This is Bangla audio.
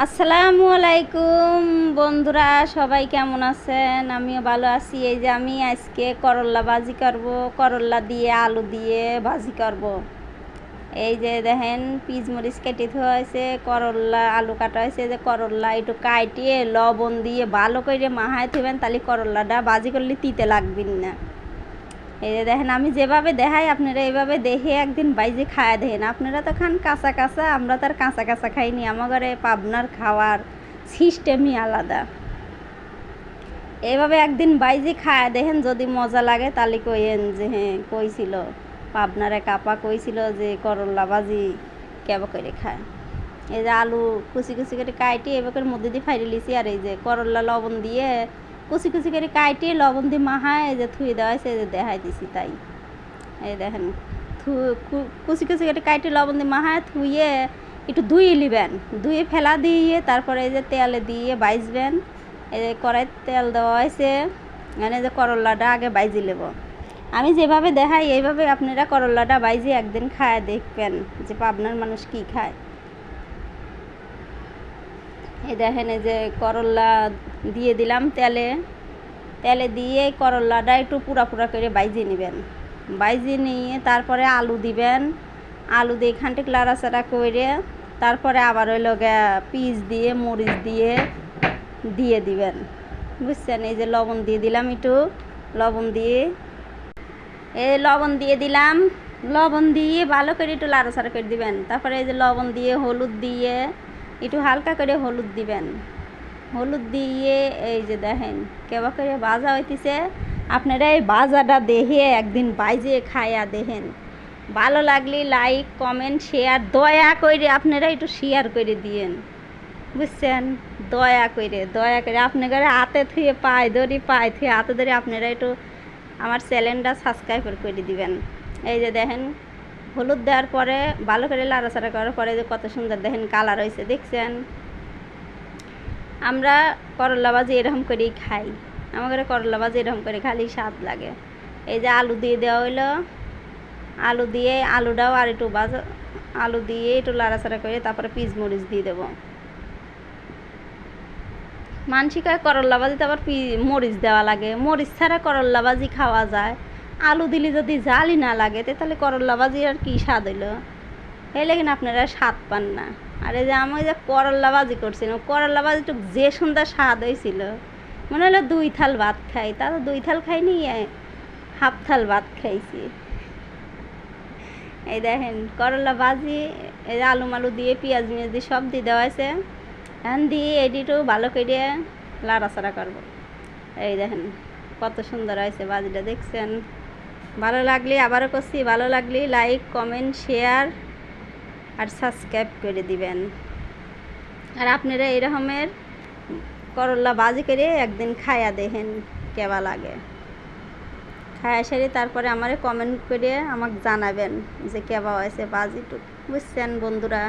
আসসালামু আলাইকুম বন্ধুরা, সবাই কেমন আছেন? আমিও ভালো আছি। এই যে আমি আজকে করল্লা ভাজি করব, করল্লা দিয়ে আলু দিয়ে ভাজি করব। এই যে দেখেন পিচমরিচ কেটে ধোয়া হয়েছে, করল্লা আলু কাটা হয়েছে। যে করল্লা একটু কাটিয়ে লবণ দিয়ে ভালো করে মাহায় থইবেন, তাহলে করল্লাটা ভাজি করলে তিতে লাগবেন না। এই যে দেখেন আমি যেভাবে দেখাই আপনারা এইভাবে দেখে একদিন বাইজে খায়া দেখেন। আপনারা তো খান কাঁচা কাঁচা, আমরা তো আর কাঁচা কাঁচা খাইনি। আমার ঘরে পাবনার খাওয়ার সিস্টেমই আলাদা। এইভাবে একদিন বাইজে খায়া দেখেন, যদি মজা লাগে তাহলে কইেন যে হ্যাঁ কইছিল পাবনার এক আপা কইছিল যে করল্লা ভাজি কেবা করে খায়। এই যে আলু কুচি কুচি করে কাটি এবার মধ্যে দিয়ে ফাইরে লিছি, আর এই যে করল্লা লবণ দিয়ে কুচি কুচি করে কাটিয়ে লবণ দিয়ে মাহায় এই যে থুয়ে দেওয়া হয়েছে, যে দেখাই দিছি তাই। এই দেখেন কুচি কুচি করে কাটিয়ে লবণ দিয়ে মাহায় থুয়ে একটু ধুয়ে নেবেন, ধুয়ে ফেলা দিয়ে তারপরে এই যে তেলে দিয়ে বাইজবেন। এই যে কড়াইতে তেল দেওয়া হয়েছে, মানে যে করল্লাটা আগে বাইজি নেব। আমি যেভাবে দেখাই এইভাবে আপনারা করল্লাটা বাইজি একদিন খায় দেখবেন যে পাবনার মানুষ কি খায়। এই দেখেন এই যে করল্লা দিয়ে দিলাম তেলে, তেলে দিয়ে করল্লাটা একটু পুরা পুরা করে বাইজে নেবেন। বাইজে নিয়ে তারপরে আলু দিবেন, আলু দিয়ে খানটিক লাড়াচাড়া করে তারপরে আবার ওই লগে পিস দিয়ে মরিচ দিয়ে দিয়ে দিবেন, বুঝছেন। এই যে লবণ দিয়ে দিলাম, একটু লবণ দিয়ে লবণ দিয়ে দিলাম, লবণ দিয়ে ভালো করে একটু লাড়াচাড়া করে দিবেন। তারপরে এই যে লবণ দিয়ে হলুদ দিয়ে একটু হালকা করে হলুদ দিবেন, হলুদ দিয়ে এই যে দেখেন কেবা করে ভাজা হইতেছে। আপনারা এই ভাজাটা দেখে একদিন বাইজে খায়া দেখেন, ভালো লাগলে লাইক কমেন্ট শেয়ার দয়া করে আপনারা একটু শেয়ার করে দিয়েন, বুঝছেন। দয়া করে আপনাদের হাতে থুয়ে পায়ে থুয়ে হাতে ধরে আপনারা একটু আমার চ্যানেলটা সাবস্ক্রাইব করে দিবেন। এই যে দেখেন হলুদ দেওয়ার পরে ভালো করে লাড়াচাড়া করার পরে যে কত সুন্দর দেখেন কালার হয়েছে, দেখছেন। আমরা করল্লা ভাজি এরকম করেই খাই, আমাদের করল্লা ভাজি এরকম করে খালি স্বাদ লাগে। এই যে আলু দিয়ে দেওয়া হইলো, আলু দিয়ে আলুটাও আর একটু ভাজা, আলু দিয়ে একটু লাড়াচাড়া করে তারপরে পিচমরিচ দিয়ে দেবো। মানসিকায় করল্লা ভাজিতে আবার মরিচ দেওয়া লাগে, মরিচ ছাড়া করল্লা ভাজি খাওয়া যায়। আলু দিলে যদি জালই না লাগে তাহলে করল্লা ভাজি আর কি স্বাদ হইলো, এই লেগেন আপনারা স্বাদ পান না। আর এই যে আমি যে করল্লা ভাজি করছিলাম, করল্লা ভাজিটু যে সুন্দর স্বাদ হয়েছিল, মনে হলো 2 থাল ভাত খাই। তা তো 2 থাল খাইনি, হাফ থাল ভাত খাইছি। এই দেখেন করল্লা ভাজি, এই যে আলু মালু দিয়ে পেঁয়াজ মিয়াজ দিয়ে সব দিয়ে দেওয়া হয়েছে। এখন দিয়ে এডিটও ভালো করে লাড়াচাড়া করবো। এই দেখেন কত সুন্দর হয়েছে ভাজিটা, দেখছেন। ভালো লাগলে আবারও করছি, ভালো লাগলে লাইক কমেন্ট শেয়ার আর সাবস্ক্রাইব করে দিবেন। আর আপনারা এরকমের করল্লা ভাজি করে একদিন খায়া দেখেন কেবা লাগে। খায়া সেরে তারপরে আমারে কমেন্ট করে আমাকে জানাবেন যে কেবা হয়েছে ভাজিটুক, বুঝছেন বন্ধুরা।